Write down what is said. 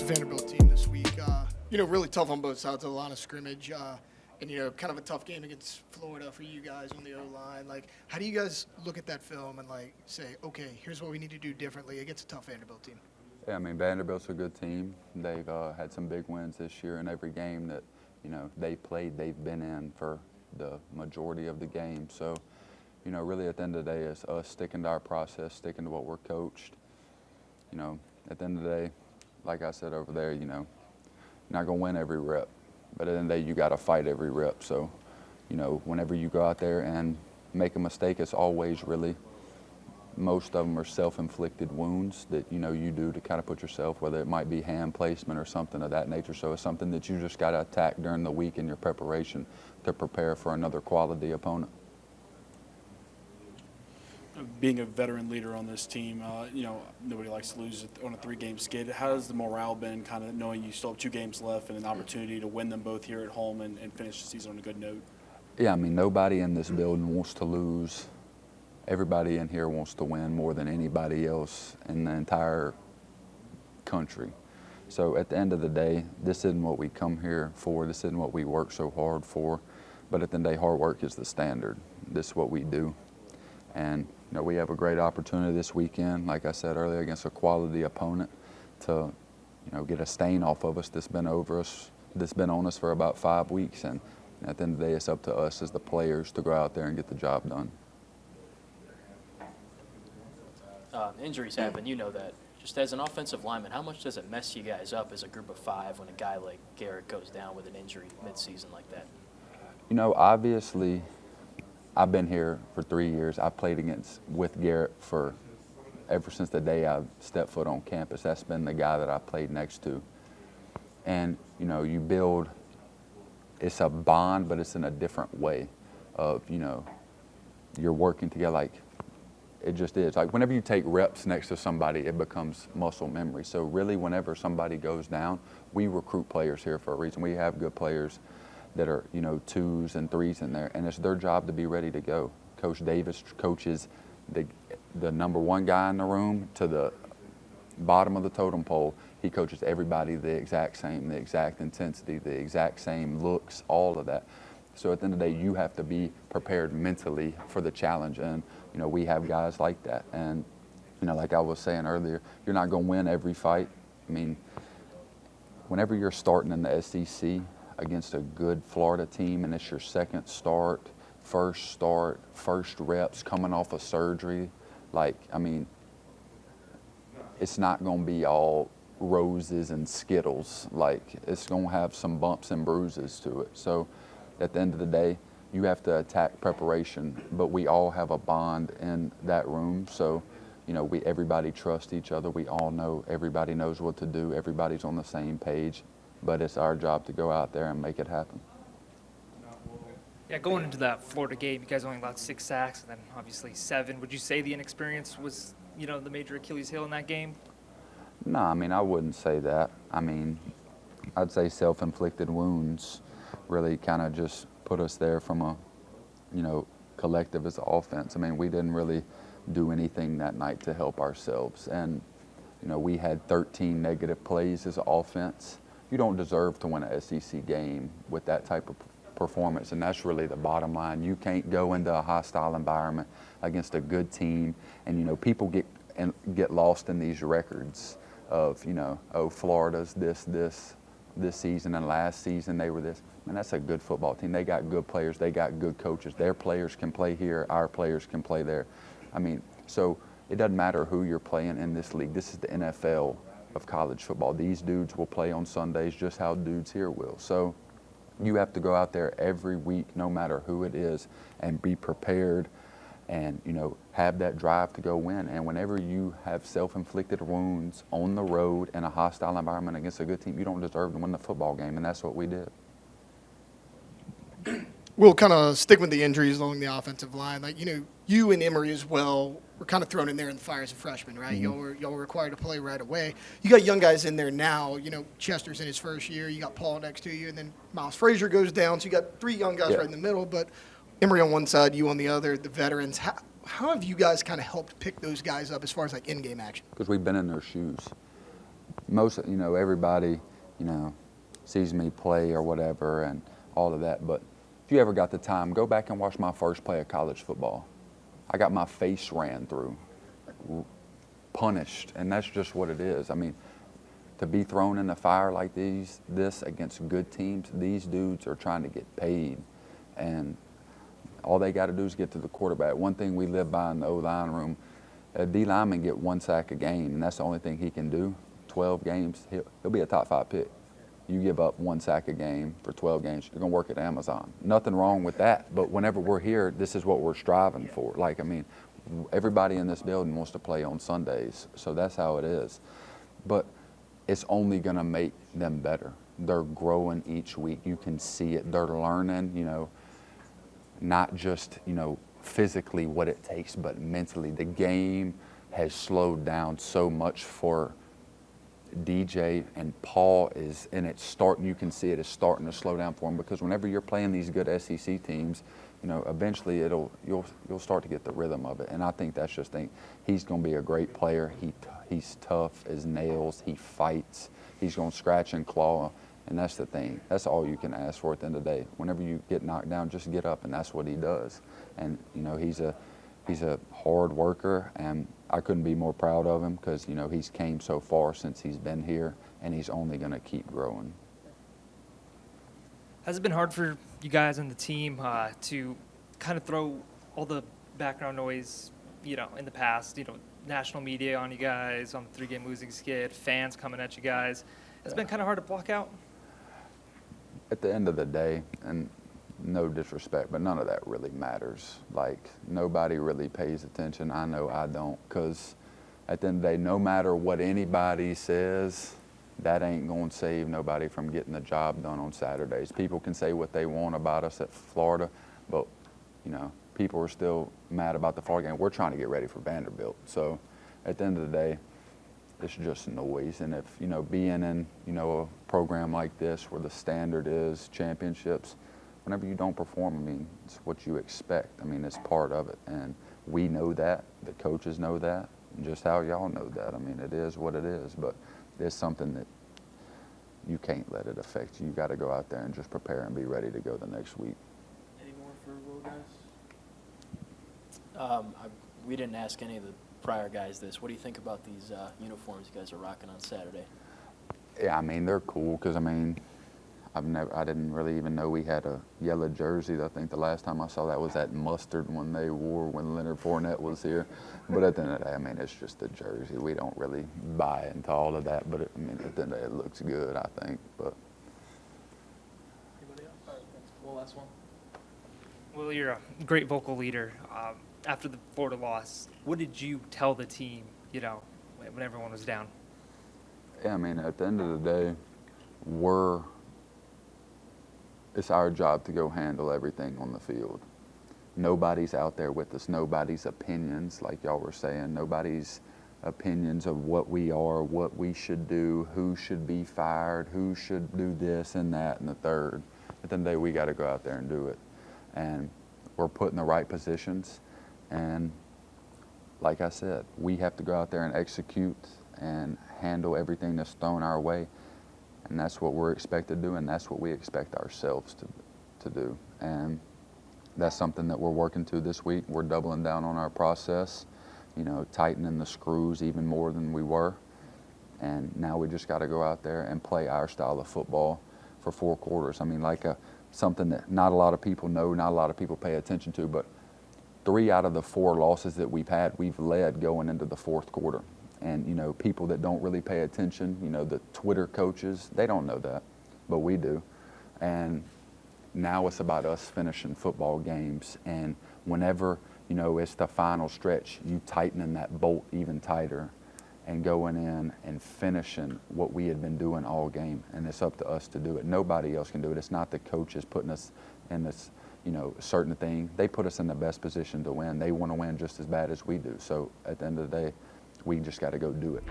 Vanderbilt team this week. Really tough on both sides of the line of scrimmage, and kind of a tough game against Florida for you guys on the O-line. Like, how do you guys look at that film and say, okay, here's what we need to do differently against a tough Vanderbilt team? Yeah, I mean, Vanderbilt's a good team. They've had some big wins this year, and every game that they played, they've been in for the majority of the game. So, really at the end of the day, it's us sticking to our process, sticking to what we're coached. At the end of the day, like I said over there, you're not going to win every rep. But at the end of the day, you got to fight every rep. So, whenever you go out there and make a mistake, it's always really, most of them are self-inflicted wounds that, you do to kind of put yourself, whether it might be hand placement or something of that nature. So it's something that you just got to attack during the week in your preparation to prepare for another quality opponent. Being a veteran leader on this team, nobody likes to lose on a 3-game skid. How has the morale been, kind of knowing you still have 2 games left and an opportunity to win them both here at home and finish the season on a good note? Yeah, I mean, nobody in this building wants to lose. Everybody in here wants to win more than anybody else in the entire country. So at the end of the day, this isn't what we come here for. This isn't what we work so hard for. But at the end of the day, hard work is the standard. This is what we do. And we have a great opportunity this weekend, like I said earlier, against a quality opponent to, get a stain off of us that's been on us for about 5 weeks. And at the end of the day, it's up to us as the players to go out there and get the job done. Injuries happen, you know that. Just as an offensive lineman, how much does it mess you guys up as a group of 5 when a guy like Garrett goes down with an injury mid-season like that? Obviously, I've been here for 3 years. I played with Garrett ever since the day I stepped foot on campus. That's been the guy that I played next to. And, you build, it's a bond, but it's in a different way of, you're working together. Like, it just is. Like, whenever you take reps next to somebody, it becomes muscle memory. So really, whenever somebody goes down, we recruit players here for a reason. We have good players that are, 2s and 3s in there, and it's their job to be ready to go. Coach Davis coaches the number 1 guy in the room to the bottom of the totem pole. He coaches everybody the exact same, the exact intensity, the exact same looks, all of that. So at the end of the day, you have to be prepared mentally for the challenge, and we have guys like that. And like I was saying earlier, you're not going to win every fight. I mean, whenever you're starting in the SEC against a good Florida team and it's your second start, first reps coming off of surgery, it's not going to be all roses and Skittles. It's going to have some bumps and bruises to it. So at the end of the day, you have to attack preparation, but we all have a bond in that room. So, everybody trusts each other. We all know, everybody knows what to do. Everybody's on the same page. But it's our job to go out there and make it happen. Yeah, going into that Florida game, you guys only allowed 6 sacks and then obviously 7. Would you say the inexperience was, the major Achilles heel in that game? No, I wouldn't say that. I'd say self-inflicted wounds really kind of just put us there from a, collective as an offense. We didn't really do anything that night to help ourselves. And, we had 13 negative plays as an offense. You don't deserve to win an SEC game with that type of performance, and that's really the bottom line. You can't go into a hostile environment against a good team, and people get lost in these records of Florida's this season and last season they were this. And that's a good football team. They got good players. They got good coaches. Their players can play here. Our players can play there. So it doesn't matter who you're playing in this league. This is the NFL of college football. These dudes will play on Sundays just how dudes here will. So you have to go out there every week, no matter who it is, and be prepared and, have that drive to go win. And whenever you have self-inflicted wounds on the road in a hostile environment against a good team, you don't deserve to win the football game, and that's what we did. We'll kind of stick with the injuries along the offensive line. You and Emory as well were kind of thrown in there in the fire as a freshman, right? Mm-hmm. Y'all were required to play right away. You got young guys in there now. Chester's in his first year. You got Paul next to you, and then Miles Frazier goes down. So you got 3 young guys right in the middle. But Emory on one side, you on the other, the veterans. How have you guys kind of helped pick those guys up as far as in-game action? Because we've been in their shoes. everybody, sees me play or whatever and all of that. But if you ever got the time, go back and watch my first play of college football. I got my face ran through, punished, and that's just what it is. I mean, to be thrown in the fire like this against good teams, these dudes are trying to get paid, and all they got to do is get to the quarterback. One thing we live by in the O-line room, a D lineman get 1 sack a game, and that's the only thing he can do. 12 games, he'll be a top 5 pick. You give up 1 sack a game for 12 games, you're going to work at Amazon. Nothing wrong with that, but whenever we're here, this is what we're striving for. Like, I mean, everybody in this building wants to play on Sundays, so that's how it is. But it's only going to make them better. They're growing each week. You can see it. They're learning, not just, physically what it takes, but mentally. The game has slowed down so much for DJ, and Paul is, and it's starting, you can see it's starting to slow down for him, because whenever you're playing these good SEC teams, eventually you'll start to get the rhythm of it. And I think that's just he's going to be a great player. He's tough as nails. He fights. He's going to scratch and claw, and that's the thing. That's all you can ask for at the end of the day. Whenever you get knocked down, just get up, and that's what he does. And he's a hard worker, and I couldn't be more proud of him, because he's came so far since he's been here, and he's only going to keep growing. Has it been hard for you guys and the team to kind of throw all the background noise, in the past, national media on you guys, on the 3-game losing skid, fans coming at you guys? Has it been kind of hard to block out? At the end of the day, and no disrespect, but none of that really matters. Like, nobody really pays attention. I know I don't, because at the end of the day, no matter what anybody says, that ain't going to save nobody from getting the job done on Saturdays. People can say what they want about us at Florida, but, people are still mad about the Florida game. We're trying to get ready for Vanderbilt. So at the end of the day, it's just noise. And if, being in, a program like this where the standard is championships, whenever you don't perform, it's what you expect. It's part of it. And we know that. The coaches know that. And just how y'all know that. It is what it is. But it's something that you can't let it affect you. You got to go out there and just prepare and be ready to go the next week. Any more for Will, guys? We didn't ask any of the prior guys this. What do you think about these uniforms you guys are rocking on Saturday? Yeah, they're cool, because I didn't really even know we had a yellow jersey. I think the last time I saw that was that mustard one they wore when Leonard Fournette was here. But at the end of the day, it's just a jersey. We don't really buy into all of that. But at the end of the day, it looks good, I think. But Anybody else? All right, thanks. One last one. Well, you're a great vocal leader. After the Florida loss, what did you tell the team, when everyone was down? yeah, at the end of the day, it's our job to go handle everything on the field. Nobody's out there with us. Nobody's opinions, like y'all were saying, nobody's opinions of what we are, what we should do, who should be fired, who should do this and that and the third. At the end of the day, we got to go out there and do it. And we're put in the right positions. And like I said, we have to go out there and execute and handle everything that's thrown our way. And that's what we're expected to do, and that's what we expect ourselves to do. And that's something that we're working to this week. We're doubling down on our process, tightening the screws even more than we were. And now we just got to go out there and play our style of football for 4 quarters. Something that not a lot of people know, not a lot of people pay attention to, but 3 out of the 4 losses that we've had, we've led going into the 4th quarter. And, people that don't really pay attention, the Twitter coaches, they don't know that, but we do. And now it's about us finishing football games. And whenever, it's the final stretch, you tightening that bolt even tighter and going in and finishing what we had been doing all game. And it's up to us to do it. Nobody else can do it. It's not the coaches putting us in this, certain thing. They put us in the best position to win. They want to win just as bad as we do. So at the end of the day, we just got to go do it.